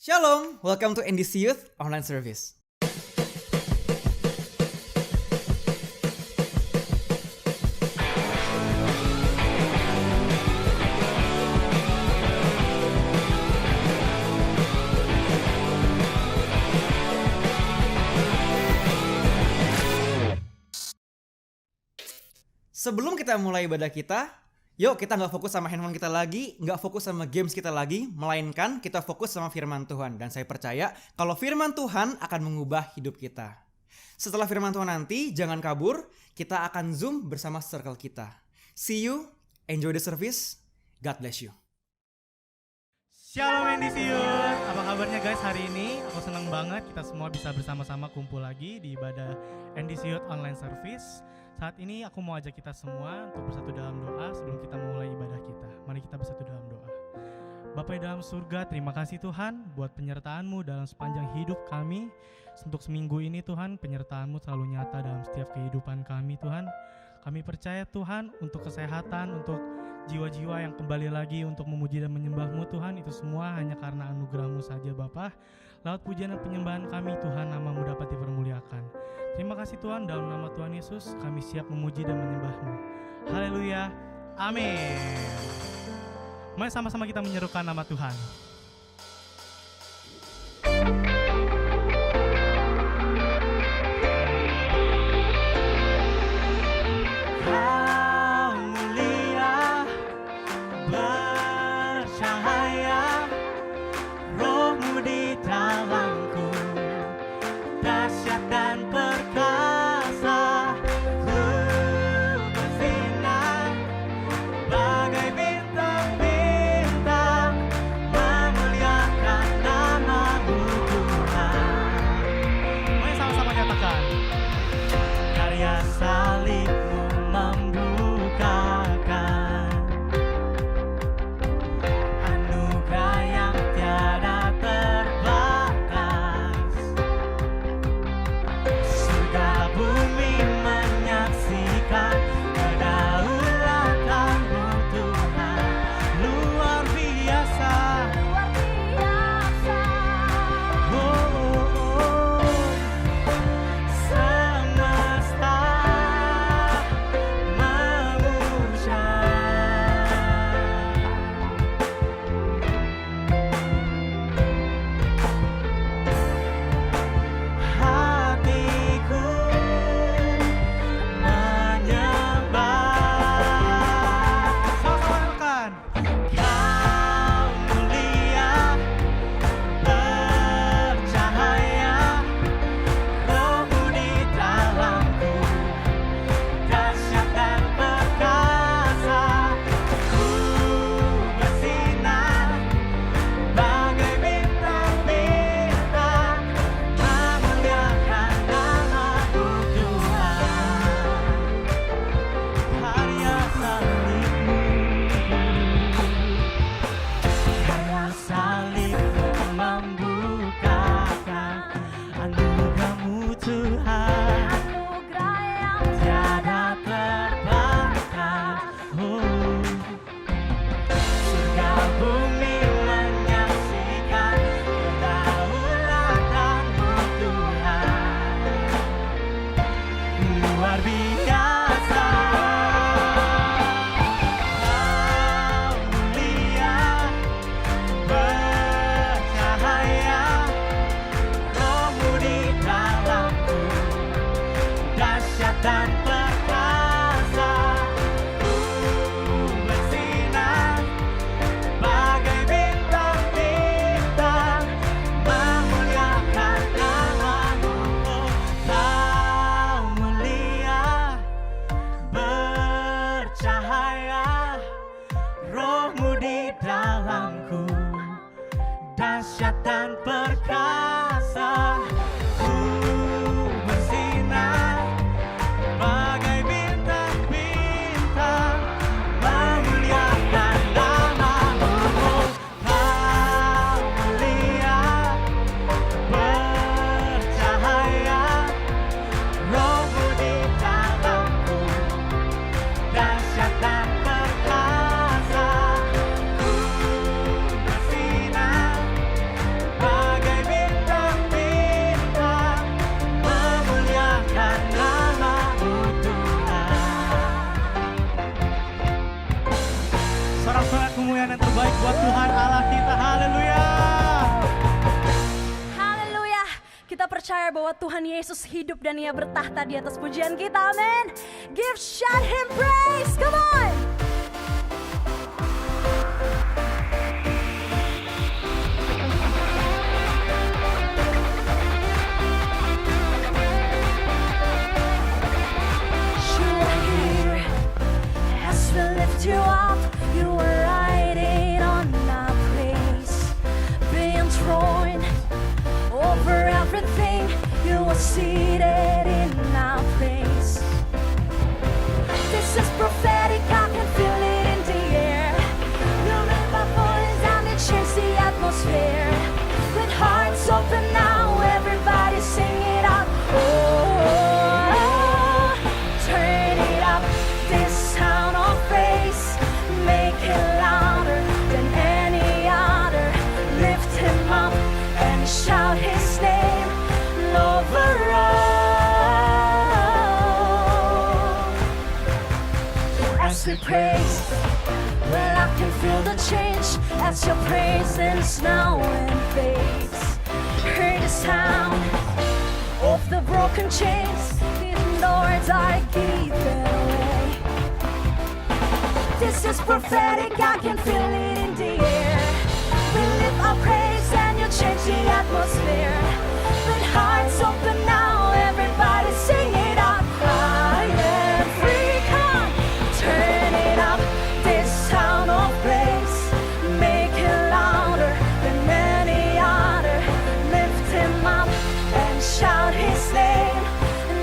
Shalom, welcome to NDC Youth Online Service. Sebelum kita mulai ibadah kita, yuk kita nggak fokus sama handphone kita lagi, nggak fokus sama games kita lagi, melainkan kita fokus sama firman Tuhan. Dan saya percaya kalau firman Tuhan akan mengubah hidup kita. Setelah firman Tuhan nanti, jangan kabur, kita akan Zoom bersama circle kita. See you, enjoy the service, God bless you. Shalom NDC Youth, apa kabarnya guys hari ini? Aku senang banget kita semua bisa bersama-sama kumpul lagi di ibadah NDC Youth Online Service. Saat ini aku mau ajak kita semua untuk bersatu dalam doa sebelum kita memulai ibadah kita. Mari kita bersatu dalam doa. Bapa di dalam surga, terima kasih Tuhan buat penyertaan-Mu dalam sepanjang hidup kami. Untuk seminggu ini Tuhan, penyertaan-Mu selalu nyata dalam setiap kehidupan kami Tuhan. Kami percaya Tuhan untuk kesehatan, untuk jiwa-jiwa yang kembali lagi untuk memuji dan menyembah-Mu Tuhan, itu semua hanya karena anugerah-Mu saja Bapa. Lewat pujian dan penyembahan kami Tuhan, nama-Mu dapat dipermuliakan. Terima kasih Tuhan, dalam nama Tuhan Yesus kami siap memuji dan menyembah-Mu. Haleluya, amin. Mari sama-sama kita menyerukan nama Tuhan. declare bahwa Tuhan Yesus hidup dan Ia bertahta di atas pujian kita, amin. Shout Him praise, come on. You are here as we lift you up. You are riding on our praise, being thrown over everything. You are seated in our praise. This is prophetic, I can feel it in the air. You lift our voice and it changes the atmosphere. With hearts open now, everybody sing it out. Oh, turn it up, this sound of praise. Make it louder than any other. Lift Him up and shout His name over all. As we praise, well, I can feel the change as your presence now and fades. Hear the sound of the broken chains. These doors are given away. This is prophetic, I can feel it in the air. We lift our praise and you change the atmosphere. With hearts open now, everybody sing it out. I am free, come, turn it up, this sound of praise. Make it louder than any other. Lift Him up and shout His name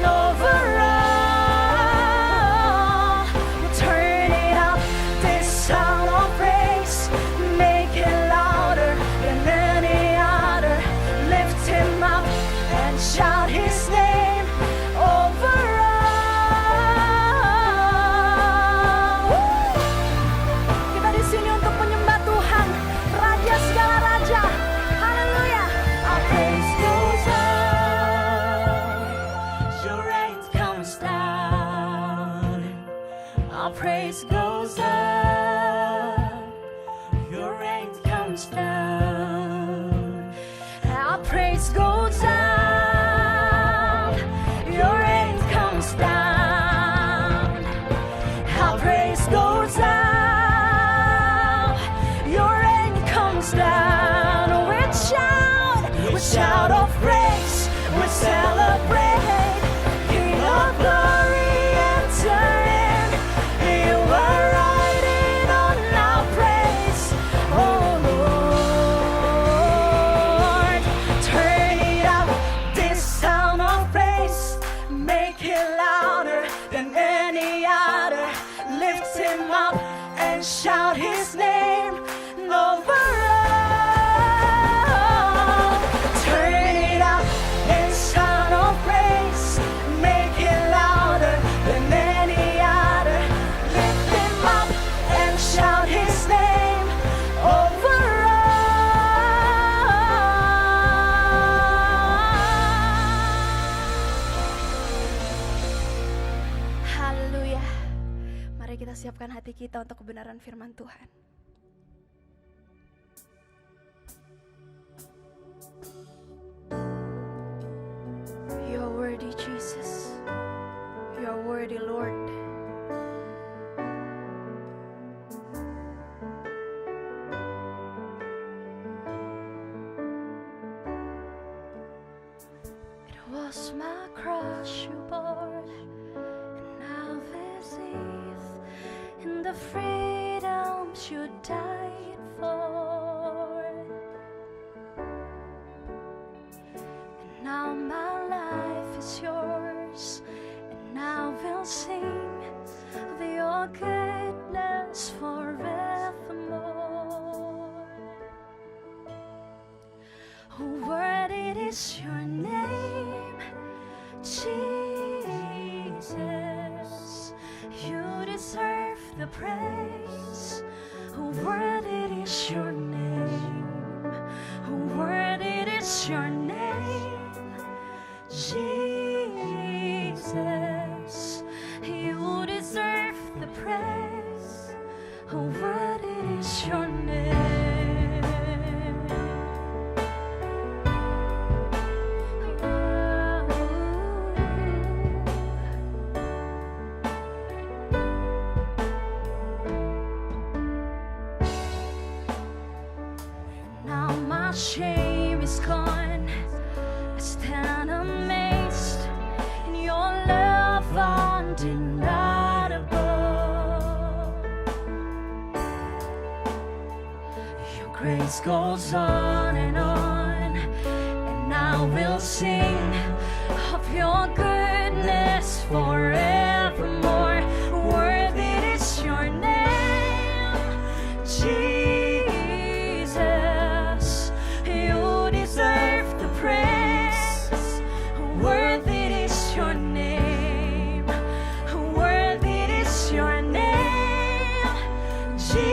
over all. Turn it up, this sound of praise. Make it louder than any other. Lift Him up and shout His name over all. Kita di sini untuk menyembah Tuhan, Raja segala raja. Haleluya. Our praise goes up, your reign comes down. Our praise goes up, your reign comes down. Our praise goes up, your reign comes down. Our praise goes up, your reign comes down. We shout of praise, we celebrate. King of glory, enter in. You are riding on our praise, oh Lord. Turn it up, this sound of praise. Make it louder than any other. Lift Him up and shout His name over all. Turn it up, this sound of praise. Make it louder than any other. Lift Him up and shout His name over all. Haleluya. Mari kita siapkan hati kita untuk kebenaran firman Tuhan. You are worthy, Jesus. You are worthy, Lord. It was my cross you bore, and now receive in the freedoms you died for. And now my life is yours, and I will sing of your goodness forevermore. Worthy is your name, Jesus. You deserve the praise. Worthy is your name. Worthy is your name, Jesus. You deserve the praise. Worthy is your name. my shame is gone. I stand amazed in your love undeniable. Your grace goes on, and I will sing of your goodness forevermore. Worthy is your name, Jesus. You deserve the praise. Worthy is your name. Worthy is your name, Jesus.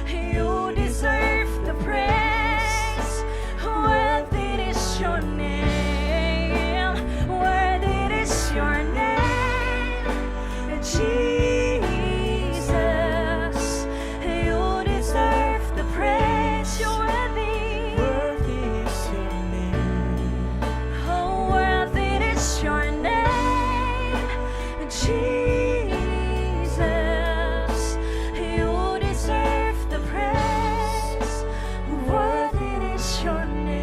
You deserve the praise. Worthy is your name. Worthy is your name, Jesus. You deserve the praise. You're worthy. Worthy is your name. Oh, worthy is your name, Jesus. You deserve the praise. Worthy is your name.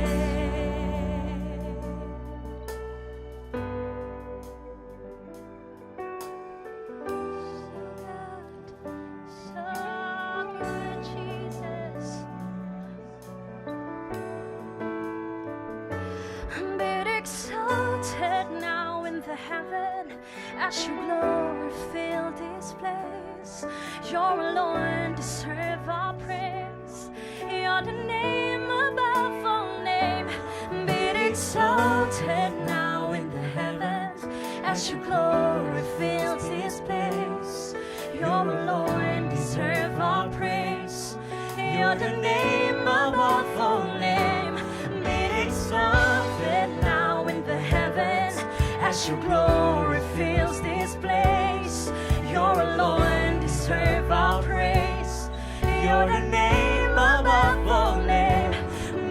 So good, Jesus. Be exalted now in the heaven as your glory fill this place. You alone deserve our praise. You're the name above all name. Be exalted now in the heavens as your glory fills this place. You alone deserve our praise. You're the name above all name. Be exalted now in the heavens as your glory fills this place. You're alone deserve our praise. You're the name above all name.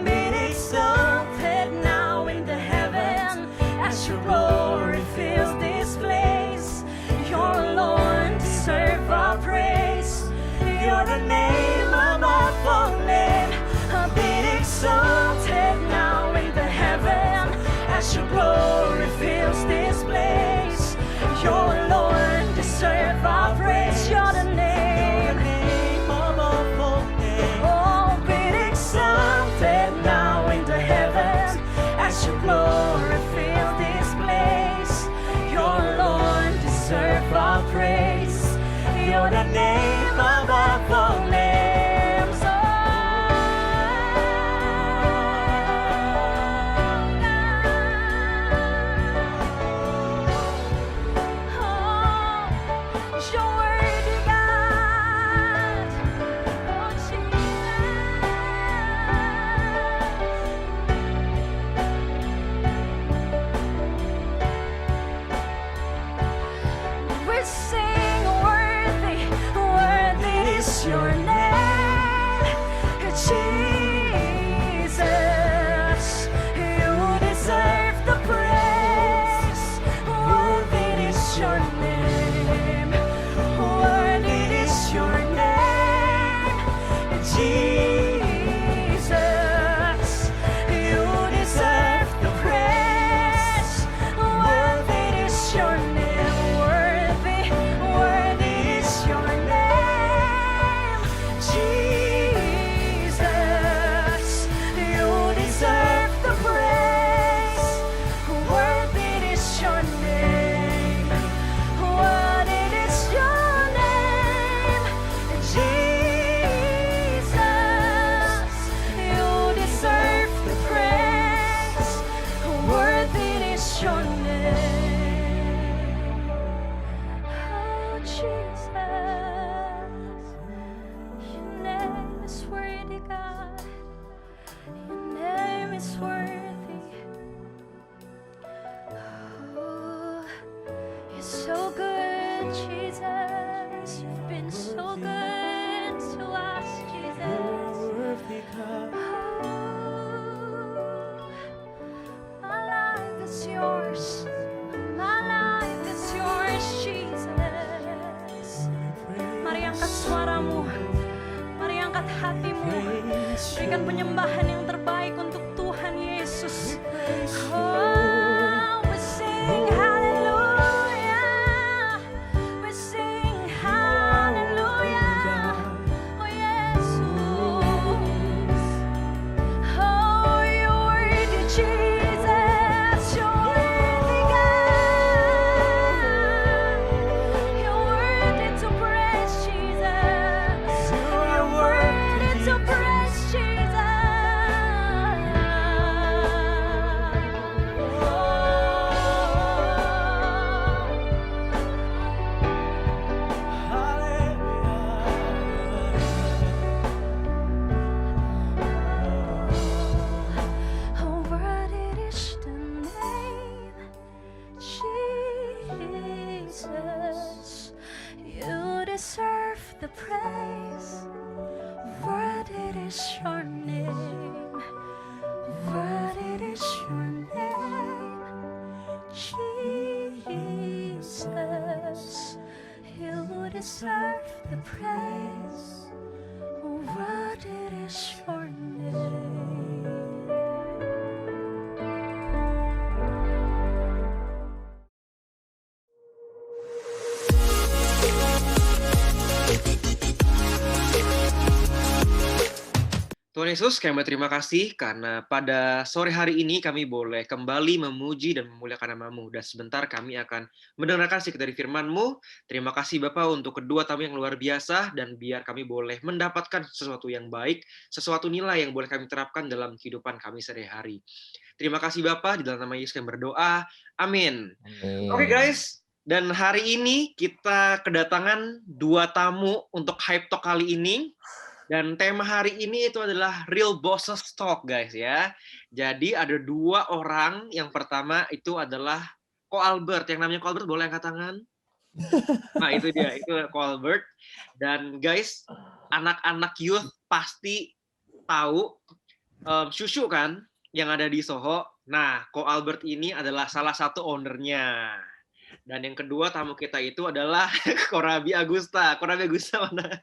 Be exalted now in the heaven as your glory fills this place. You're alone deserve our praise. You're the name above all name. Be exalted now in the heaven as your glory fills this place. You're alone deserve our praise. You're the name. Above all name. Oh, be exalted now in the heavens as your glory fills this place. You're alone deserve our praise. You're the name above all names. You're worthy, God. Oh, Jesus. We sing worthy, worthy is your name, Jesus. You deserve the praise. Worthy is your name. Worthy is your name, Jesus. You deserve the praise. Worthy is your name. Worthy, worthy is your name, Jesus. You deserve the praise. Worthy is your name. Worthy is your name, Jesus. You deserve the praise. Worthy is your name. Oh, Jesus. Your name is worthy, God. Your name is worthy. Oh, you're so good, Jesus. You've been so good to us, Jesus. Worthy God. Oh, my life is yours. My life is yours, Jesus. Mari angkat suaramu. Mari angkat hatimu. dan penyembahan yang terbaik untuk Tuhan Yesus. Oh, we sing hallelujah. We sing hallelujah. Oh, Yesus. Oh, you're worthy, Jesus. You're worthy, God. You're worthy to praise, Jesus. You're worthy to praise, Jesus. Oh, worthy is the name, Jesus. You deserve the praise. Worthy is your name. Worthy is your name, Jesus. You deserve the praise. Worthy is your name. Tuhan Yesus, kami berterima kasih karena pada sore hari ini kami boleh kembali memuji dan memuliakan nama-Mu. Dan sebentar kami akan mendengarkan sedikit dari firman-Mu. Terima kasih Bapak untuk kedua tamu yang luar biasa, dan biar kami boleh mendapatkan sesuatu yang baik, sesuatu nilai yang boleh kami terapkan dalam kehidupan kami sehari-hari. Terima kasih Bapak, di dalam nama Yesus kami berdoa. Amin. Oke guys, dan hari ini kita kedatangan dua tamu untuk Hype Talk kali ini. Dan tema hari ini itu adalah Real Bosses Talk, guys ya. Jadi ada dua orang. Yang pertama itu adalah Ko Albert. Yang namanya Ko Albert, boleh angkat tangan? Nah itu dia, itu Ko Albert. Dan guys, anak-anak youth pasti tahu Shushu kan, yang ada di Soho. Nah, Ko Albert ini adalah salah satu ownernya. Dan yang kedua tamu kita itu adalah Korabi Agusta. Korabi Agusta mana?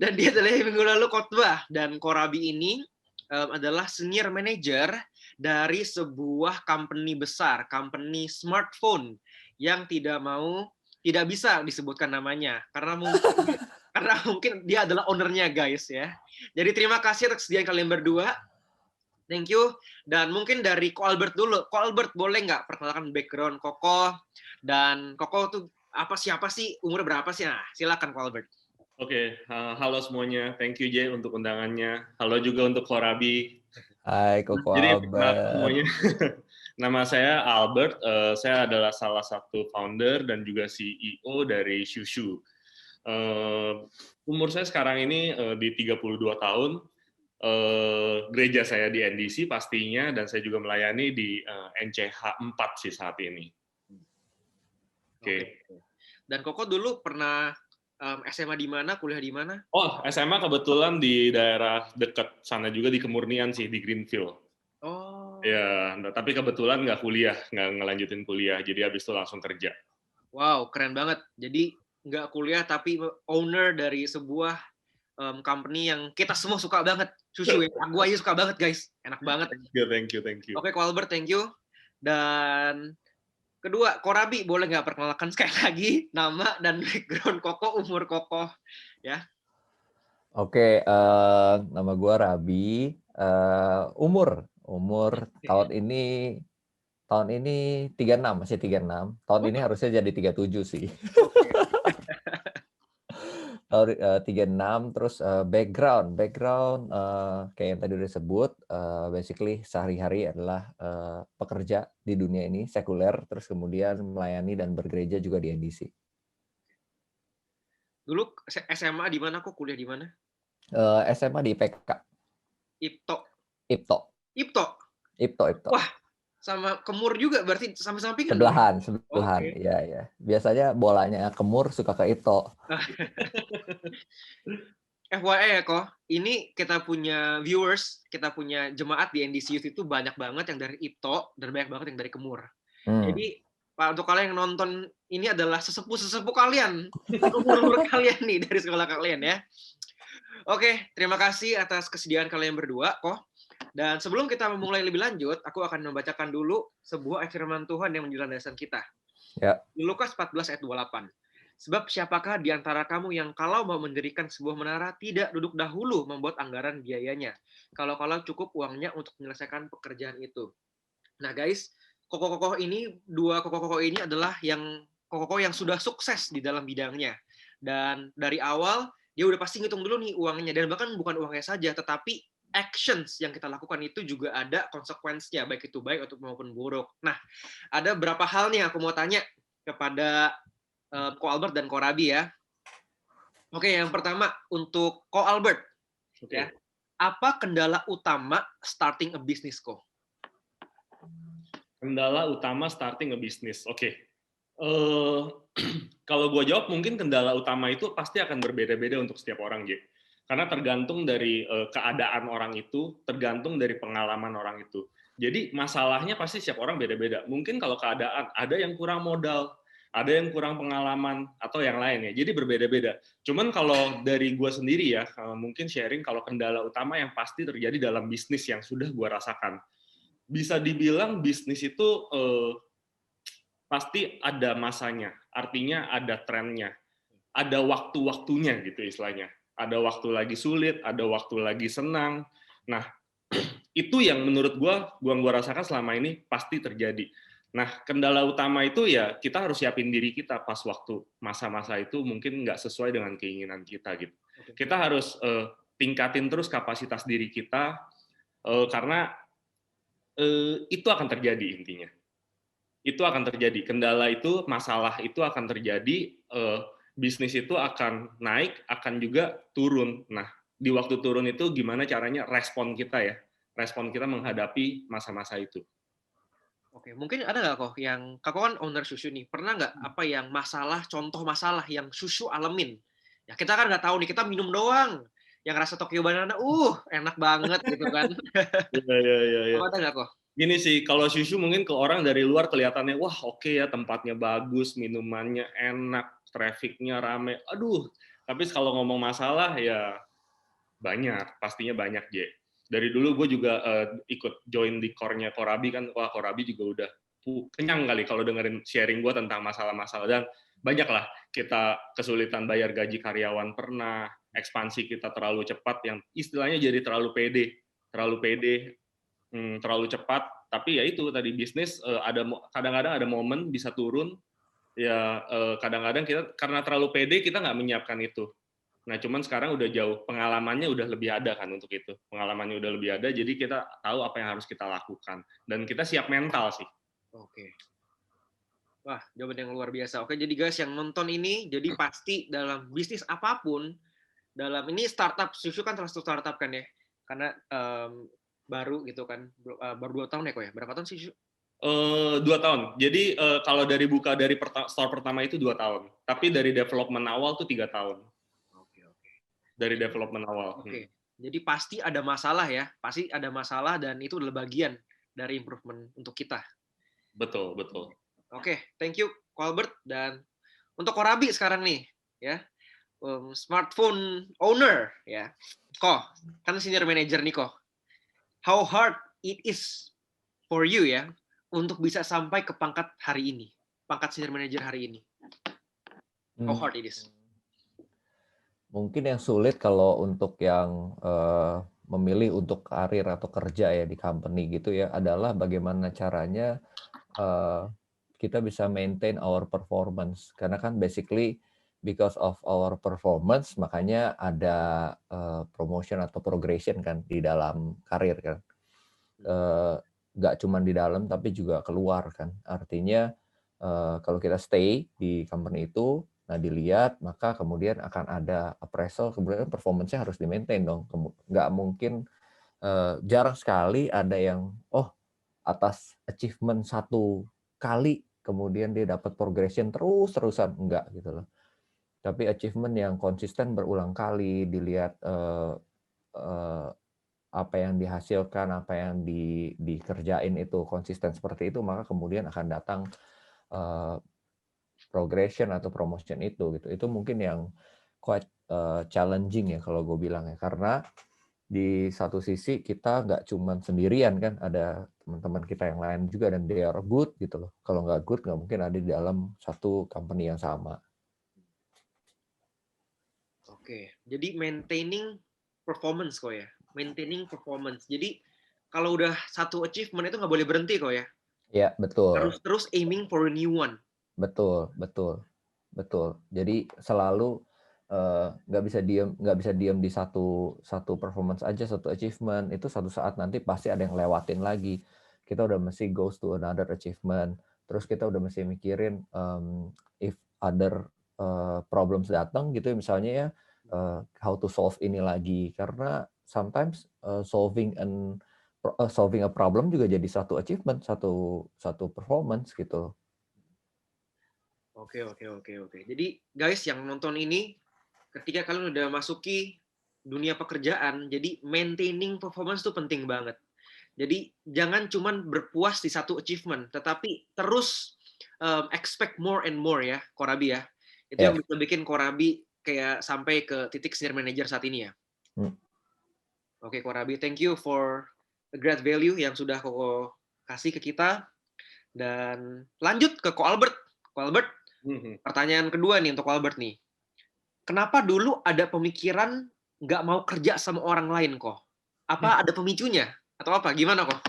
Dan dia adalah minggu lalu khotbah. Dan Korabi ini adalah senior manager dari sebuah company besar, company smartphone yang tidak bisa disebutkan namanya karena mungkin dia adalah ownernya, guys ya. Jadi terima kasih atas kesediaan kalian berdua. Thank you. Dan mungkin dari Ko Albert dulu. Ko Albert, boleh nggak perkenalkan background Koko? Dan Koko tuh siapa sih? Umur berapa sih? Nah, silakan Ko Albert. Oke, halo semuanya. Thank you Jay untuk undangannya. Halo juga untuk Korabi. Hai, Koko Jadi Albert. semuanya. Nama saya Albert. Saya adalah salah satu founder dan juga CEO dari Shushu. Umur saya sekarang ini di 32 tahun. Gereja saya di NDC pastinya, dan saya juga melayani di NCH 4 sih saat ini. Oke. Dan Koko dulu pernah SMA di mana, kuliah di mana? Oh, SMA kebetulan di daerah dekat sana juga, di Kemurnian sih, di Greenfield. Oh. Ya, tapi kebetulan nggak ngelanjutin kuliah, jadi habis itu langsung kerja. Wow, keren banget. Jadi nggak kuliah tapi owner dari sebuah company yang kita semua suka banget. Shushu ya, gue aja suka banget guys. Enak banget. Thank you. Oke, Ko Albert, thank you. Dan kedua, Korabi, boleh nggak perkenalkan sekali lagi nama dan background Koko, umur Koko, ya? Oke, nama gue Rabi. Umur tahun ini 36, masih 36. Tahun ini harusnya jadi 37 sih. Tahun 36, terus background kayak yang tadi udah sebut, basically sehari-hari adalah pekerja di dunia ini, sekuler, terus kemudian melayani dan bergereja juga di NDC. Dulu SMA di mana, kok kuliah di mana? SMA di IPK. IPTO. Wah, sama Kemur juga berarti samping-sampingan. Sebelahan. Okay. Ya. Biasanya bolanya Kemur suka ke IPTO. FYI ya kok, ini kita punya viewers, kita punya jemaat di NDC Youth itu banyak banget yang dari IPTO dan banyak banget yang dari Kemur. Jadi untuk kalian yang nonton ini adalah sesepuh kalian, umur kalian nih dari sekolah kalian ya. Oke, terima kasih atas kesediaan kalian berdua, kok. Dan sebelum kita memulai lebih lanjut, aku akan membacakan dulu sebuah ayat firman Tuhan yang menjadi landasan kita. Ya. Di Lukas 14 ayat 28. Sebab siapakah di antara kamu yang kalau mau mendirikan sebuah menara tidak duduk dahulu membuat anggaran biayanya, kalau-kalau cukup uangnya untuk menyelesaikan pekerjaan itu. Nah guys, kokoh-kokoh ini, dua kokoh-kokoh ini adalah yang kokoh-kokoh yang sudah sukses di dalam bidangnya. Dan dari awal dia udah pasti ngitung dulu nih uangnya, dan bahkan bukan uangnya saja, tetapi actions yang kita lakukan itu juga ada konsekuensinya, baik itu baik atau maupun buruk. Nah, ada berapa hal nih aku mau tanya kepada Ko Albert dan Ko Rabi ya. Oke, yang pertama untuk Ko Albert, ya. Apa kendala utama starting a business, Ko? Kendala utama starting a business. Oke. Kalau gue jawab, mungkin kendala utama itu pasti akan berbeda-beda untuk setiap orang, J. Karena tergantung dari keadaan orang itu, tergantung dari pengalaman orang itu. Jadi masalahnya pasti setiap orang beda-beda. Mungkin kalau keadaan, ada yang kurang modal, ada yang kurang pengalaman, atau yang lain ya. Jadi berbeda-beda. Cuman kalau dari gue sendiri ya, mungkin sharing kalau kendala utama yang pasti terjadi dalam bisnis yang sudah gue rasakan. Bisa dibilang bisnis itu pasti ada masanya, artinya ada trennya, ada waktu-waktunya gitu istilahnya. Ada waktu lagi sulit, ada waktu lagi senang. Nah, itu yang menurut gua rasakan selama ini pasti terjadi. Nah, kendala utama itu ya kita harus siapin diri kita pas waktu masa-masa itu mungkin nggak sesuai dengan keinginan kita gitu. Kita harus tingkatin terus kapasitas diri kita karena itu akan terjadi intinya. Itu akan terjadi. Kendala itu, masalah itu akan terjadi, bisnis itu akan naik, akan juga turun. Nah, di waktu turun itu gimana caranya respon kita ya, respon kita menghadapi masa-masa itu. Oke, mungkin ada nggak kok yang, kakak kan owner susu nih, pernah nggak apa yang masalah, contoh masalah yang susu alamin? Ya kita kan nggak tahu nih, kita minum doang. Yang rasa Tokyo Banana, enak banget gitu kan. Iya. Ada nggak kok? Gini sih, kalau susu mungkin ke orang dari luar kelihatannya, wah oke ya tempatnya bagus, minumannya enak, trafficnya rame, aduh. Tapi kalau ngomong masalah ya banyak, pastinya banyak, J. Dari dulu gue juga ikut join di core-nya Ko Rabi kan, wah Ko Rabi juga udah kenyang kali kalau dengerin sharing gue tentang masalah-masalah. Dan banyak lah, kita kesulitan bayar gaji karyawan pernah, ekspansi kita terlalu cepat, yang istilahnya jadi terlalu pede, terlalu cepat, tapi ya itu tadi bisnis kadang-kadang ada momen bisa turun, ya kadang-kadang kita karena terlalu pede kita nggak menyiapkan itu. Nah cuman sekarang udah jauh, pengalamannya udah lebih ada kan untuk itu, pengalamannya udah lebih ada, jadi kita tahu apa yang harus kita lakukan dan kita siap mental sih. Oke. Wah, jawaban yang luar biasa. Oke, jadi guys yang nonton ini, jadi pasti dalam bisnis apapun, dalam ini startup, susu kan termasuk startup kan ya, karena baru gitu kan, baru 2 tahun ya kok ya? Berapa tahun sih? 2 tahun. Jadi kalau dari buka dari store pertama itu 2 tahun. Tapi dari development awal tuh 3 tahun. Oke. Dari development awal. Oke. Jadi pasti ada masalah ya. Pasti ada masalah dan itu adalah bagian dari improvement untuk kita. Betul. Oke, thank you Ko Albert. Dan untuk Ko Rabi sekarang nih ya. Smartphone owner ya. Ko, kan senior manager nih Ko. How hard it is for you ya untuk bisa sampai ke pangkat hari ini, pangkat senior manager hari ini. How hard it is? Mungkin yang sulit kalau untuk yang memilih untuk karir atau kerja ya di company gitu ya adalah bagaimana caranya kita bisa maintain our performance, karena kan basically because of our performance makanya ada promotion atau progression kan di dalam karir kan. Nggak cuma di dalam tapi juga keluar kan. Artinya kalau kita stay di company itu, nah dilihat, maka kemudian akan ada appraisal, kemudian performance-nya harus di-maintain dong. Nggak mungkin, jarang sekali ada yang atas achievement 1 kali kemudian dia dapat progression terus-terusan, enggak gitu loh. Tapi achievement yang konsisten berulang kali, dilihat apa yang dihasilkan, apa yang dikerjain itu konsisten seperti itu, maka kemudian akan datang progression atau promotion itu gitu. Itu mungkin yang quite challenging ya kalau gue bilang ya, karena di satu sisi kita nggak cuman sendirian kan, ada teman-teman kita yang lain juga dan they are good gitu loh. Kalau nggak good nggak mungkin ada di dalam satu company yang sama. Oke, jadi maintaining performance kok ya. Maintaining performance. Jadi kalau udah satu achievement itu nggak boleh berhenti kok ya. Ya betul. Harus terus aiming for a new one. Betul. Jadi selalu nggak bisa diem di satu performance aja, satu achievement. Itu satu saat nanti pasti ada yang lewatin lagi. Kita udah mesti goes to another achievement. Terus kita udah mesti mikirin if other problems datang gitu misalnya ya, how to solve ini lagi. Karena sometimes solving a problem juga jadi satu achievement, satu performance gitu. Oke. Jadi guys yang nonton ini, ketika kalian udah masuki dunia pekerjaan, jadi maintaining performance itu penting banget. Jadi jangan cuman berpuas di satu achievement, tetapi terus expect more and more ya, Korabi ya. Itu yang bisa bikin Korabi kayak sampai ke titik senior manager saat ini ya. Oke, Korabi, thank you for the great value yang sudah Koko kasih ke kita. Dan lanjut ke Ko Albert. Ko Albert, pertanyaan kedua nih untuk Ko Albert nih. Kenapa dulu ada pemikiran nggak mau kerja sama orang lain kok? Apa ada pemicunya? Atau apa? Gimana kok?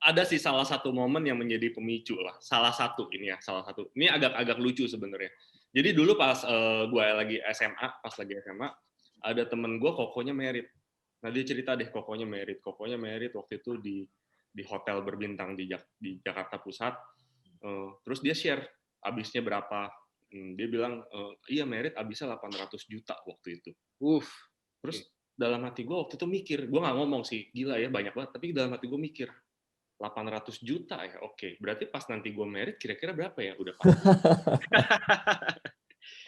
Ada sih salah satu momen yang menjadi pemicu lah. Salah satu. Ini agak lucu sebenarnya. Jadi dulu pas gue lagi SMA, ada temen gue kokonya merit. Nah dia cerita deh kokonya merit waktu itu di hotel berbintang di Jakarta Pusat. Terus dia share habisnya berapa. Dia bilang iya merit habisnya 800 juta waktu itu. Terus dalam hati gue waktu itu mikir, gue nggak ngomong sih, gila ya banyak banget, tapi dalam hati gue mikir 800 juta ya, oke. Berarti pas nanti gue merit kira-kira berapa ya? Udah pasti.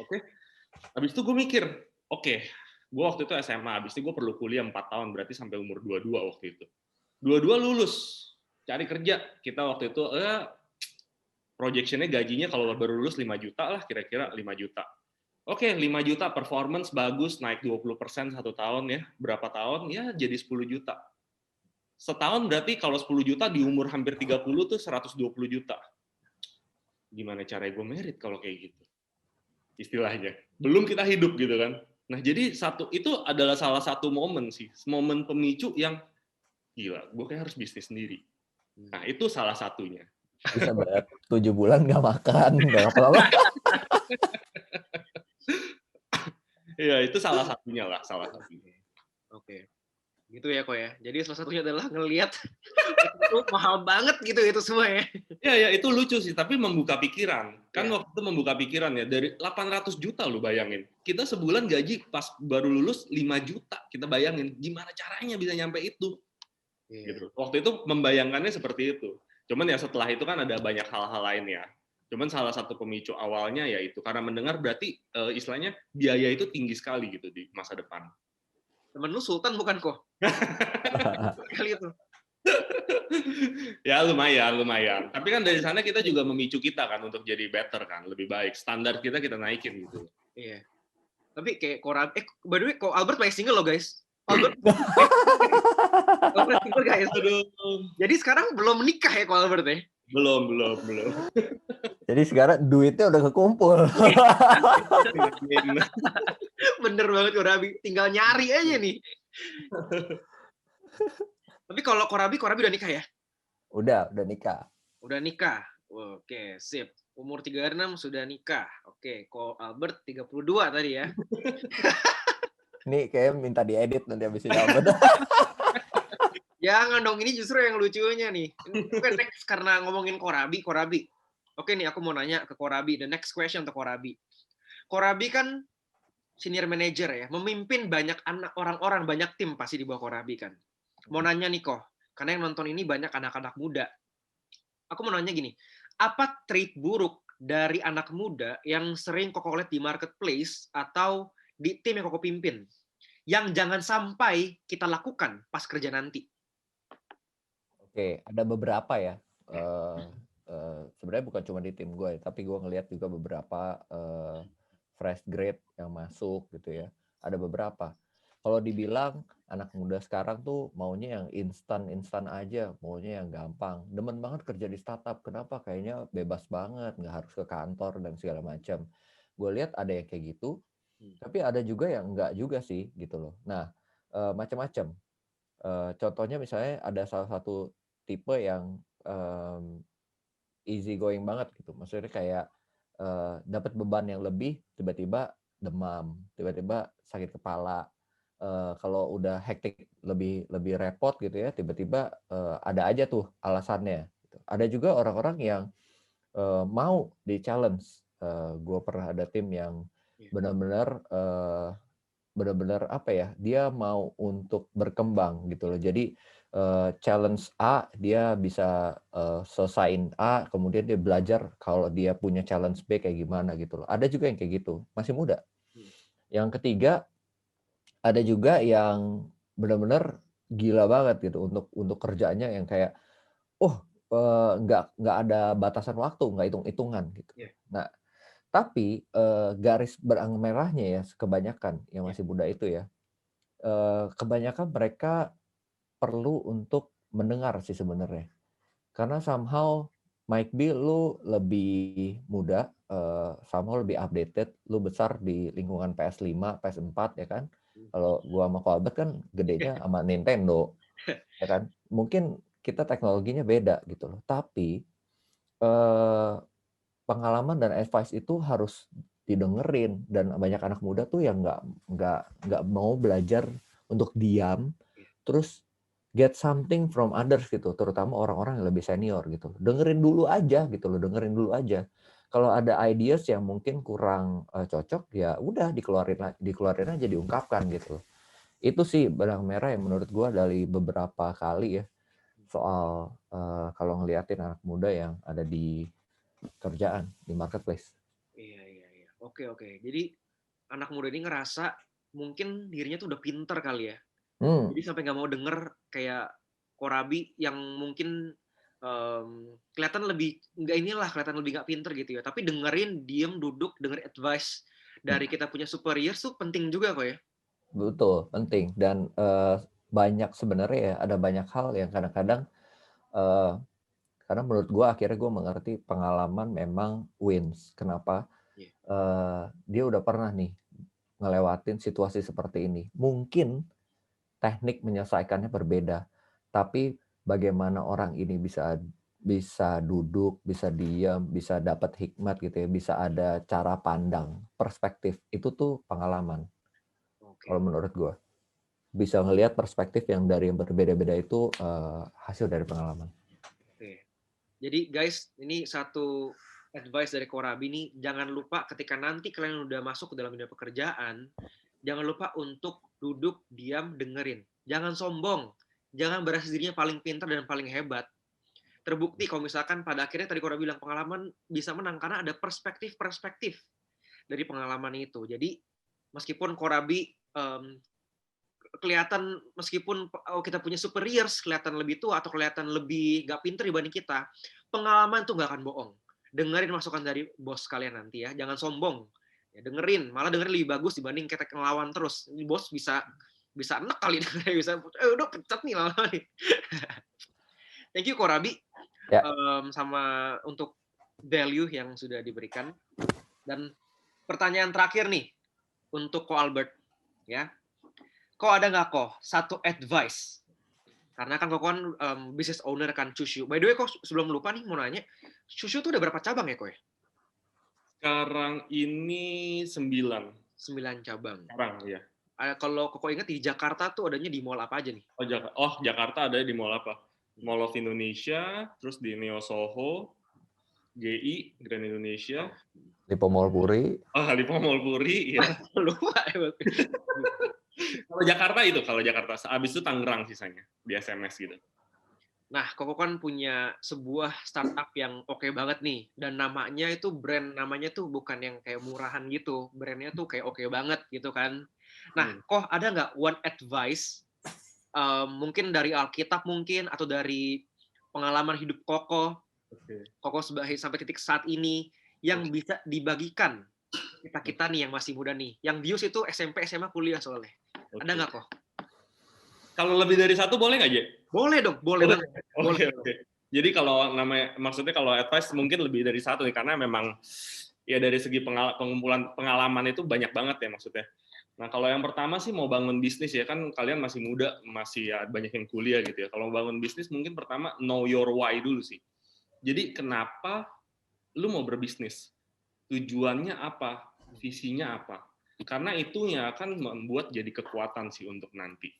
Oke. Habis itu gue mikir, oke, gue waktu itu SMA, habis itu gue perlu kuliah 4 tahun, berarti sampai umur 22 waktu itu. 22 lulus, cari kerja. Kita waktu itu projection-nya gajinya kalau baru lulus 5 juta lah, kira-kira 5 juta. Oke, 5 juta performance bagus, naik 20% 1 tahun ya. Berapa tahun? Ya jadi 10 juta. Setahun berarti kalau 10 juta di umur hampir 30 tuh 120 juta. Gimana cara gue merit kalau kayak gitu? Istilahnya. Belum kita hidup gitu kan. Nah, jadi itu adalah salah satu momen sih. Momen pemicu yang gila, gue kayak harus bisnis sendiri. Nah, itu salah satunya. Bisa banget 7 bulan nggak makan, nggak apa-apa. Iya, itu salah satunya. Oke. Gitu ya kok ya. Jadi salah satunya adalah ngelihat itu mahal banget gitu itu semua ya. Ya itu lucu sih, tapi membuka pikiran. Kan waktu itu membuka pikiran ya, dari 800 juta lu bayangin. Kita sebulan gaji pas baru lulus 5 juta. Kita bayangin gimana caranya bisa nyampe itu. Gitu. Waktu itu membayangkannya seperti itu. Cuman ya setelah itu kan ada banyak hal-hal lain ya. Cuman salah satu pemicu awalnya ya itu karena mendengar berarti istilahnya biaya itu tinggi sekali gitu di masa depan. Temen lu Sultan bukan kok? Kali itu. Ya lumayan. Tapi kan dari sana kita juga memicu kita kan untuk jadi better kan, lebih baik. Standar kita naikin gitu. Iya. Tapi kayak by the way, kok Albert masih single loh guys. Albert single guys. Aduh. Jadi sekarang belum menikah ya kok Albert ya? Belum. Jadi sekarang duitnya udah kekumpul. Bener banget Korabi, tinggal nyari aja nih. Tapi kalau Korabi udah nikah ya? Udah nikah. Udah nikah. Oke, sip. Umur 36 sudah nikah. Oke, kok Albert 32 tadi ya. Ini kayak minta diedit nanti habis ini Albert. Jangan dong, ini justru yang lucunya nih. Ini next karena ngomongin Korabi. Oke nih, aku mau nanya ke Korabi. The next question untuk Korabi. Korabi kan senior manager ya, memimpin banyak orang-orang, banyak tim pasti di bawah Korabi kan. Mau nanya nih kok, karena yang nonton ini banyak anak-anak muda. Aku mau nanya gini, apa trait buruk dari anak muda yang sering Koko lihat di marketplace atau di tim yang Koko pimpin, yang jangan sampai kita lakukan pas kerja nanti? Oke, ada beberapa ya. Sebenarnya bukan cuma di tim gue, tapi gue ngelihat juga beberapa fresh grade yang masuk gitu ya. Ada beberapa. Kalau dibilang anak muda sekarang tuh maunya yang instan aja, maunya yang gampang. Demen banget kerja di startup. Kenapa? Kayaknya bebas banget, nggak harus ke kantor dan segala macam. Gue lihat ada yang kayak gitu, tapi ada juga yang enggak juga sih gitu loh. Nah, macam-macam. Contohnya misalnya ada salah satu tipe yang easy going banget gitu. Maksudnya kayak dapat beban yang lebih, tiba-tiba demam, tiba-tiba sakit kepala. Kalau udah hektik lebih repot gitu ya, tiba-tiba ada aja tuh alasannya. Gitu. Ada juga orang-orang yang mau di challenge. Gue pernah ada tim yang benar-benar apa ya, dia mau untuk berkembang gitu loh. Jadi challenge A dia bisa selesain A, kemudian dia belajar kalau dia punya challenge B kayak gimana gitu loh. Ada juga yang kayak gitu, masih muda. Yang ketiga, ada juga yang benar-benar gila banget gitu untuk kerjanya yang kayak nggak ada batasan waktu, nggak hitung-hitungan gitu. Nah, tapi garis benang merahnya ya kebanyakan yang masih muda itu ya, kebanyakan mereka perlu untuk mendengar sih sebenarnya. Karena somehow might be lu lebih muda, somehow lebih updated, lu besar di lingkungan PS5, PS4 ya kan. Kalau gua sama Albert kan gedenya sama Nintendo, ya kan. Mungkin kita teknologinya beda gitu loh. Tapi pengalaman dan advice itu harus didengerin, dan banyak anak muda tuh yang nggak mau belajar untuk diam, terus get something from others gitu, terutama orang-orang yang lebih senior gitu. Dengerin dulu aja gitu loh, dengerin dulu aja. Kalau ada ideas yang mungkin kurang cocok, ya udah dikeluarin aja, diungkapkan gitu. Itu sih benang merah yang menurut gua dari beberapa kali ya soal kalau ngeliatin anak muda yang ada di kerjaan di marketplace. Iya. Oke. Jadi anak muda ini ngerasa mungkin dirinya tuh udah pinter kali ya. Jadi sampai nggak mau denger kayak Korabi yang mungkin kelihatan lebih kelihatan lebih nggak pinter gitu ya. Tapi dengerin, diem, duduk, denger advice dari kita punya superior tuh penting juga kok ya. Betul, penting. Dan banyak sebenarnya ya, ada banyak hal yang kadang-kadang karena menurut gue akhirnya gue mengerti pengalaman memang wins. Kenapa? Dia udah pernah nih ngelewatin situasi seperti ini. Mungkin teknik menyelesaikannya berbeda, tapi bagaimana orang ini bisa duduk, bisa diam, bisa dapat hikmat gitu ya, bisa ada cara pandang, perspektif, itu tuh pengalaman. Kalau menurut gue, bisa ngelihat perspektif yang dari yang berbeda-beda itu hasil dari pengalaman. Oke. Jadi guys, ini satu advice dari Korabi nih, jangan lupa ketika nanti kalian udah masuk ke dalam dunia pekerjaan, jangan lupa untuk duduk, diam, dengerin. Jangan sombong. Jangan berasa dirinya paling pintar dan paling hebat. Terbukti kalau misalkan pada akhirnya tadi Korabi bilang pengalaman bisa menang karena ada perspektif-perspektif dari pengalaman itu. Jadi meskipun Korabi kelihatan, meskipun kita punya superiors kelihatan lebih tua atau kelihatan lebih gak pinter dibanding kita, pengalaman tuh gak akan bohong. Dengerin masukan dari bos kalian nanti ya, jangan sombong. Ya, dengerin, malah dengerin lebih bagus dibanding kita ngelawan terus. Bos bisa enak kali, bisa udah pecat nih lama nih. Thank you Korabi sama untuk value yang sudah diberikan. Dan pertanyaan terakhir nih untuk Ko Albert ya. Kok ada nggak kok satu advice? Karena kan kok kan business owner kan Shushu. By the way, kok sebelum lupa nih mau nanya, Shushu tuh udah berapa cabang ya kok ya? Sekarang ini 9 cabang. Sekarang ya. Kalau kok ingat di Jakarta tuh adanya di mall apa aja nih? Jakarta ada di mall apa? Mall of Indonesia, terus di Neo Soho, GI, Grand Indonesia. Lipo Mall Puri. Lipo Mall Puri, ya. Lupa ya. Kalau Jakarta, habis itu Tangerang sisanya di SMS gitu. Nah, Koko kan punya sebuah startup yang oke banget nih, dan namanya tuh bukan yang kayak murahan gitu, brandnya tuh kayak oke banget gitu kan. Nah, kok ada nggak one advice, mungkin dari Alkitab mungkin atau dari pengalaman hidup Koko sampai titik saat ini yang bisa dibagikan kita nih yang masih muda nih, yang views itu SMP, SMA, kuliah soalnya. Oke. Ada nggak kok? Kalau lebih dari satu boleh nggak, Je? Boleh dong, boleh banget. Oke, oke. Jadi kalau maksudnya kalau advice mungkin lebih dari satu nih, karena memang ya dari segi pengumpulan pengalaman itu banyak banget ya maksudnya. Nah, kalau yang pertama sih mau bangun bisnis ya, kan kalian masih muda, masih ya banyak yang kuliah gitu ya. Kalau bangun bisnis mungkin pertama know your why dulu sih. Jadi kenapa lu mau berbisnis? Tujuannya apa? Visinya apa? Karena itu yang akan membuat jadi kekuatan sih untuk nanti.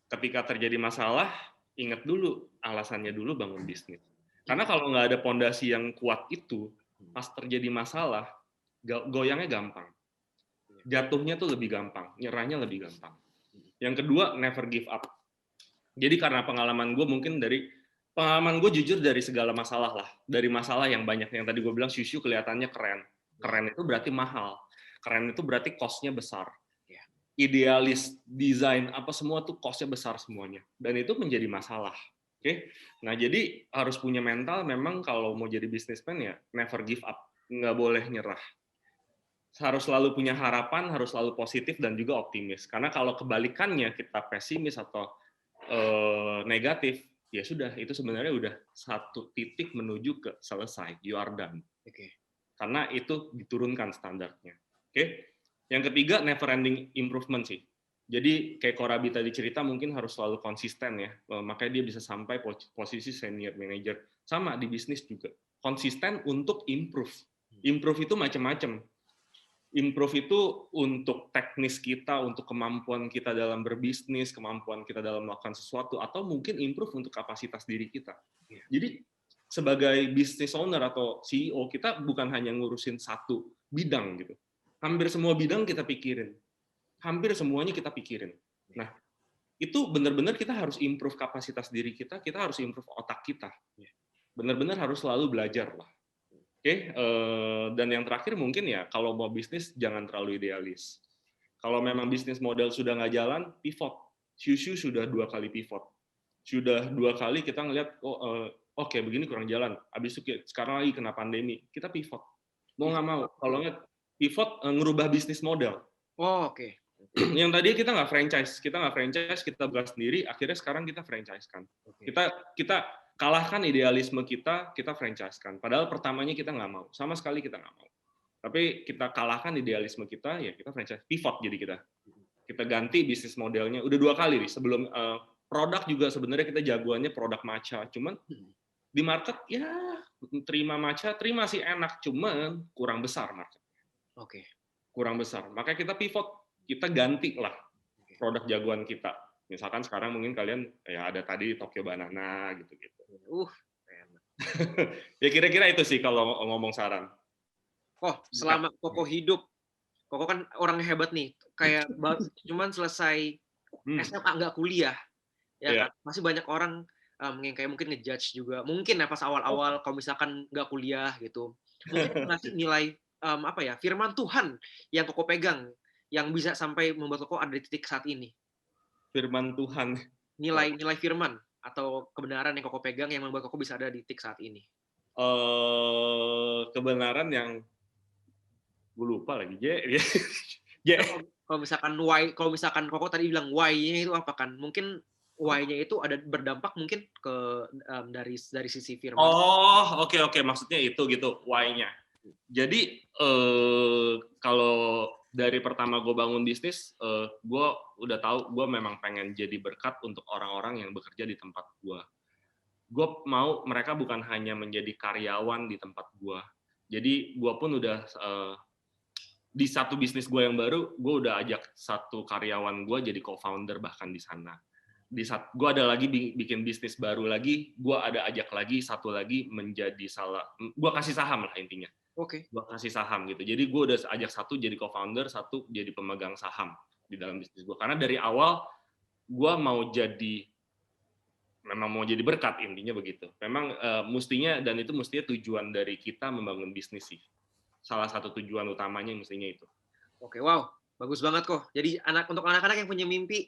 Ketika terjadi masalah, ingat dulu alasannya dulu bangun bisnis. Karena kalau nggak ada pondasi yang kuat itu, pas terjadi masalah, goyangnya gampang. Jatuhnya tuh lebih gampang, nyerahnya lebih gampang. Yang kedua, never give up. Jadi karena pengalaman gue jujur dari segala masalah lah. Dari masalah yang banyak, yang tadi gue bilang Shushu kelihatannya keren. Keren itu berarti mahal. Keren itu berarti cost-nya besar. Idealis, desain, apa semua tuh cost-nya besar semuanya. Dan itu menjadi masalah. Oke? Nah, jadi harus punya mental, memang kalau mau jadi businessman ya never give up. Nggak boleh nyerah. Harus selalu punya harapan, harus selalu positif dan juga optimis. Karena kalau kebalikannya kita pesimis atau negatif, ya sudah, itu sebenarnya udah satu titik menuju ke selesai, you are done. Karena itu diturunkan standarnya. Oke? Yang ketiga, never ending improvement sih. Jadi kayak Korabi tadi cerita, mungkin harus selalu konsisten ya. Makanya dia bisa sampai posisi senior manager. Sama di bisnis juga. Konsisten untuk improve. Improve itu macam-macam. Improve itu untuk teknis kita, untuk kemampuan kita dalam berbisnis, kemampuan kita dalam melakukan sesuatu, atau mungkin improve untuk kapasitas diri kita. Jadi sebagai business owner atau CEO, kita bukan hanya ngurusin satu bidang gitu. Hampir semua bidang kita pikirin. Hampir semuanya kita pikirin. Nah, itu benar-benar kita harus improve kapasitas diri kita harus improve otak kita. Benar-benar harus selalu belajar lah. Oke, dan yang terakhir mungkin ya, kalau mau bisnis jangan terlalu idealis. Kalau memang bisnis model sudah nggak jalan, pivot. Shushu sudah 2 kali pivot. Sudah 2 kali kita ngelihat, oke, begini kurang jalan. Habis itu sekarang lagi kena pandemi, kita pivot. Mau nggak mau, kalau nggak pivot, ngerubah bisnis model. Oke. Yang tadi kita nggak franchise, kita buka sendiri, akhirnya sekarang kita franchise-kan. Kita kalahkan idealisme kita franchise-kan. Padahal pertamanya kita nggak mau, sama sekali kita nggak mau. Tapi kita kalahkan idealisme kita, ya kita franchise, pivot jadi kita. Kita ganti bisnis modelnya, udah 2 kali nih, sebelum produk juga sebenarnya kita jagoannya produk matcha, cuman di market ya terima matcha, terima sih enak, cuman kurang besar market. Kurang besar. Makanya kita pivot, kita ganti lah produk jagoan kita. Misalkan sekarang mungkin kalian ya ada tadi Tokyo Banana gitu-gitu. Ya kira-kira itu sih kalau ngomong saran. Selama Koko hidup, Koko kan orang hebat nih. Kayak cuman selesai SMA nggak kuliah, ya kan? Masih banyak orang yang kayak mungkin ngejudge juga. Mungkin ya pas awal-awal kalau misalkan nggak kuliah gitu, mungkin ngasih nilai firman Tuhan yang Koko pegang yang bisa sampai membuat Koko ada di titik saat ini. Firman Tuhan. Nilai firman atau kebenaran yang Koko pegang yang membuat Koko bisa ada di titik saat ini. Kebenaran yang gue lupa lagi, Kalau misalkan Koko tadi bilang why-nya itu apa kan? Mungkin why-nya itu ada berdampak mungkin ke dari sisi firman. Oke, maksudnya itu gitu, why-nya. Jadi kalau dari pertama gue bangun bisnis, gue udah tahu gue memang pengen jadi berkat untuk orang-orang yang bekerja di tempat gue. Gue mau mereka bukan hanya menjadi karyawan di tempat gue. Jadi gue pun udah di satu bisnis gue yang baru, gue udah ajak satu karyawan gue jadi co-founder bahkan di sana. Gue ada lagi bikin bisnis baru lagi, gue ada ajak lagi satu lagi menjadi gue kasih saham lah intinya. Gue kasih saham gitu. Jadi gue udah ajak satu jadi co-founder, satu jadi pemegang saham di dalam bisnis gue. Karena dari awal gue memang mau jadi berkat, intinya begitu. Memang mestinya tujuan dari kita membangun bisnis sih. Salah satu tujuan utamanya mestinya itu. Wow, bagus banget kok. Jadi untuk anak-anak yang punya mimpi,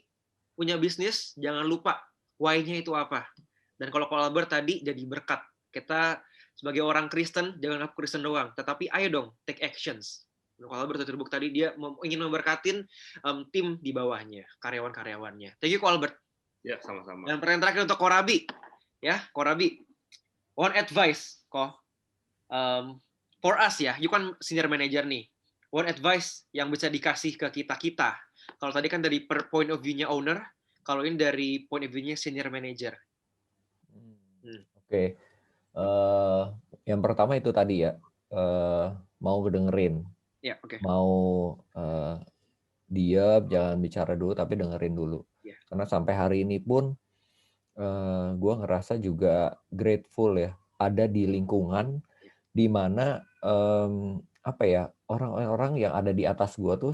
punya bisnis, jangan lupa why-nya itu apa. Dan kalau Albert tadi jadi berkat. Kita sebagai orang Kristen, jangan aku Kristen doang, tetapi ayo dong, take actions. Ko Albert terbuk tadi dia ingin memberkatin tim di bawahnya, karyawan-karyawannya. Thank you Ko Albert. Ya, sama-sama. Dan pertanyaan terakhir untuk Korabi, ya Korabi, one advice, for us ya, you kan senior manager nih, one advice yang bisa dikasih ke kita. Kalau tadi kan dari per point of view-nya owner, kalau ini dari point of view-nya senior manager. Oke. Yang pertama itu tadi ya, mau dengerin. Ya, oke. Mau diam, jangan bicara dulu, tapi dengerin dulu. Ya. Karena sampai hari ini pun gue ngerasa juga grateful ya, ada di lingkungan di mana apa ya, orang-orang yang ada di atas gue tuh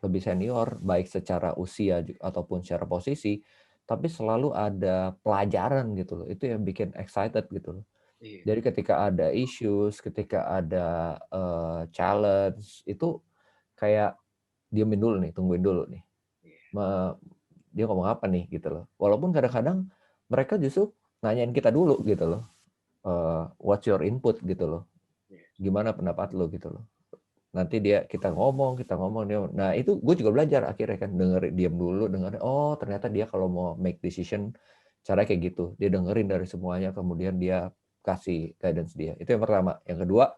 lebih senior, baik secara usia ataupun secara posisi, tapi selalu ada pelajaran gitu loh. Itu yang bikin excited gitu loh. Iya. Jadi ketika ada issues, ketika ada challenge, itu kayak diamin dulu nih, tungguin dulu nih. Dia ngomong apa nih gitu loh. Walaupun kadang-kadang mereka justru nanyain kita dulu gitu loh. What's your input gitu loh. Gimana pendapat lo gitu loh. Nanti kita ngomong dia. Nah, itu gue juga belajar akhirnya kan, diam dulu, dengerin. Oh, ternyata dia kalau mau make decision cara kayak gitu. Dia dengerin dari semuanya, kemudian dia kasih guidance dia. Itu yang pertama. Yang kedua,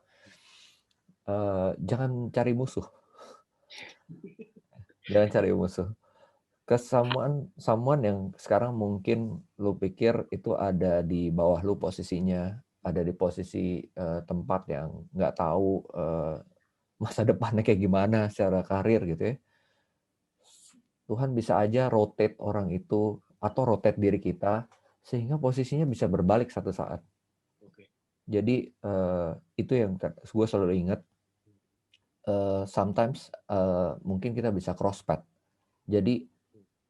jangan cari musuh. Jangan cari musuh. Ke someone yang sekarang mungkin lu pikir itu ada di bawah lu posisinya, ada di posisi tempat yang nggak tahu masa depannya kayak gimana secara karir gitu ya. Tuhan bisa aja rotate orang itu atau rotate diri kita sehingga posisinya bisa berbalik satu saat. Jadi itu yang gue selalu ingat. Sometimes mungkin kita bisa cross path. Jadi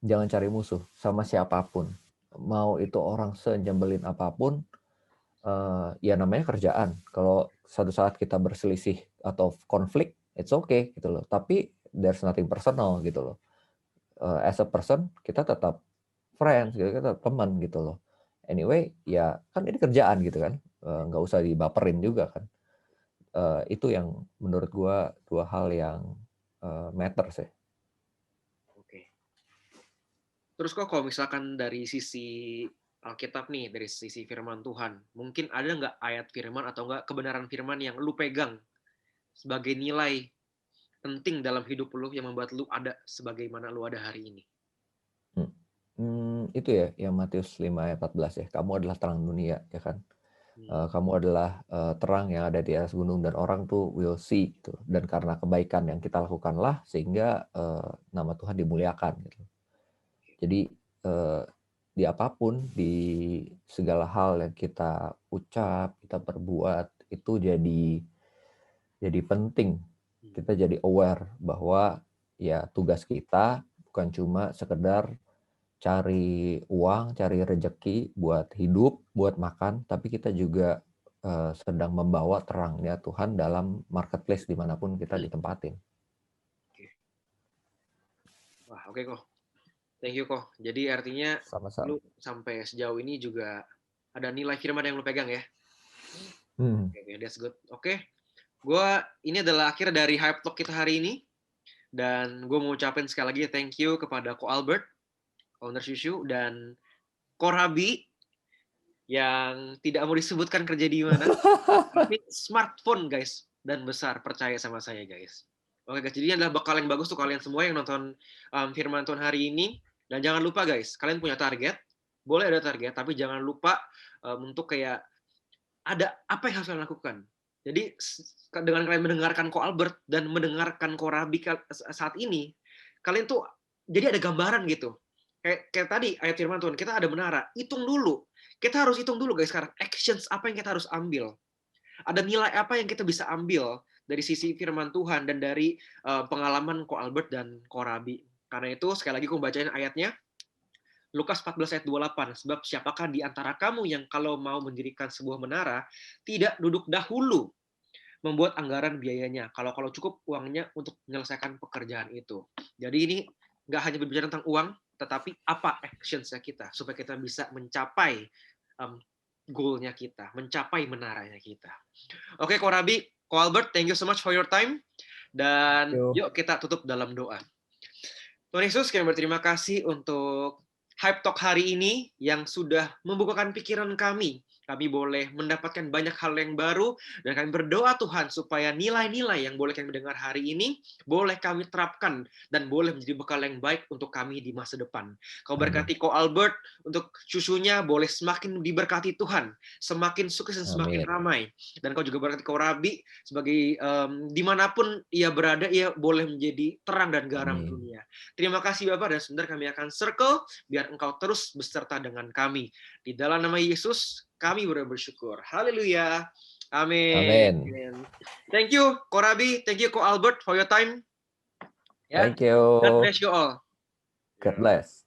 jangan cari musuh sama siapapun. Mau itu orang senyebelin apapun, ya namanya kerjaan. Kalau suatu saat kita berselisih atau konflik, it's okay gitu loh. Tapi there's nothing personal gitu loh. As a person, kita tetap friends, gitu, kita tetap teman gitu loh. Anyway, ya kan ini kerjaan gitu kan. Nggak usah dibaperin juga kan. Itu yang menurut gua dua hal yang matter sih. Oke. Terus kok kalau misalkan dari sisi Alkitab nih, dari sisi firman Tuhan, mungkin ada nggak ayat firman atau nggak kebenaran firman yang lu pegang sebagai nilai penting dalam hidup lu yang membuat lu ada sebagaimana lu ada hari ini? Itu ya, yang Matius 5 ayat 14 ya. Kamu adalah terang dunia, ya kan? Kamu adalah terang yang ada di atas gunung dan orang tuh will see gitu. Dan karena kebaikan yang kita lakukanlah sehingga nama Tuhan dimuliakan gitu. Jadi di apapun, di segala hal yang kita ucap, kita perbuat, itu jadi penting. Kita jadi aware bahwa ya tugas kita bukan cuma sekedar cari uang, cari rejeki buat hidup, buat makan, tapi kita juga sedang membawa terangnya Tuhan dalam marketplace dimanapun kita ditempatin. Wah, oke kok. Thank you kok. Jadi artinya Sama-sama. lu sampai sejauh ini juga ada nilai firman yang lu pegang ya? Oke, that's good. Oke. Ini adalah akhir dari Hype Talk kita hari ini. Dan gue mau ucapin sekali lagi thank you kepada Ko Albert, owner Shushu, dan Ko Rabi yang tidak mau disebutkan kerja di mana. Tapi smartphone guys, dan besar, percaya sama saya guys. Oke guys, jadi ini adalah bekal yang bagus untuk kalian semua yang nonton firman Tuhan hari ini. Dan jangan lupa guys, kalian punya target, boleh ada target, tapi jangan lupa untuk kayak ada apa yang harus kalian lakukan. Jadi dengan kalian mendengarkan Ko Albert dan mendengarkan Ko Rabi saat ini, kalian tuh jadi ada gambaran gitu. Kayak tadi ayat firman Tuhan, kita ada menara, hitung dulu. Kita harus hitung dulu guys sekarang, actions apa yang kita harus ambil. Ada nilai apa yang kita bisa ambil dari sisi firman Tuhan dan dari pengalaman Ko Albert dan Ko Rabi. Karena itu sekali lagi aku bacain ayatnya. Lukas 14 ayat 28, sebab siapakah di antara kamu yang kalau mau mendirikan sebuah menara tidak duduk dahulu membuat anggaran biayanya, kalau cukup uangnya untuk menyelesaikan pekerjaan itu. Jadi ini nggak hanya berbicara tentang uang, tetapi apa actions-nya kita supaya kita bisa mencapai goalnya kita, mencapai menaranya kita. Oke, Ko Rabi, Ko Albert, thank you so much for your time. Dan Thank you. yuk kita tutup dalam doa. Tuhan Yesus, kami berterima kasih untuk Hype Talk hari ini yang sudah membukakan pikiran kami. Kami boleh mendapatkan banyak hal yang baru, dan kami berdoa Tuhan supaya nilai-nilai yang boleh kami dengar hari ini boleh kami terapkan dan boleh menjadi bekal yang baik untuk kami di masa depan. Kau berkati Ko Albert untuk cucunya boleh semakin diberkati Tuhan, semakin sukses dan semakin Amin. ramai. Dan kau juga berkati Ko Rabi sebagai dimanapun ia berada, ia boleh menjadi terang dan garam Amin. dunia. Terima kasih Bapak, dan sebentar kami akan circle biar Engkau terus beserta dengan kami. Di dalam nama Yesus kami bersyukur. Haleluya. Amin. Amin. Thank you, Ko Rabi. Thank you, Ko Albert, for your time. Ya. Thank you. God bless you all. God bless.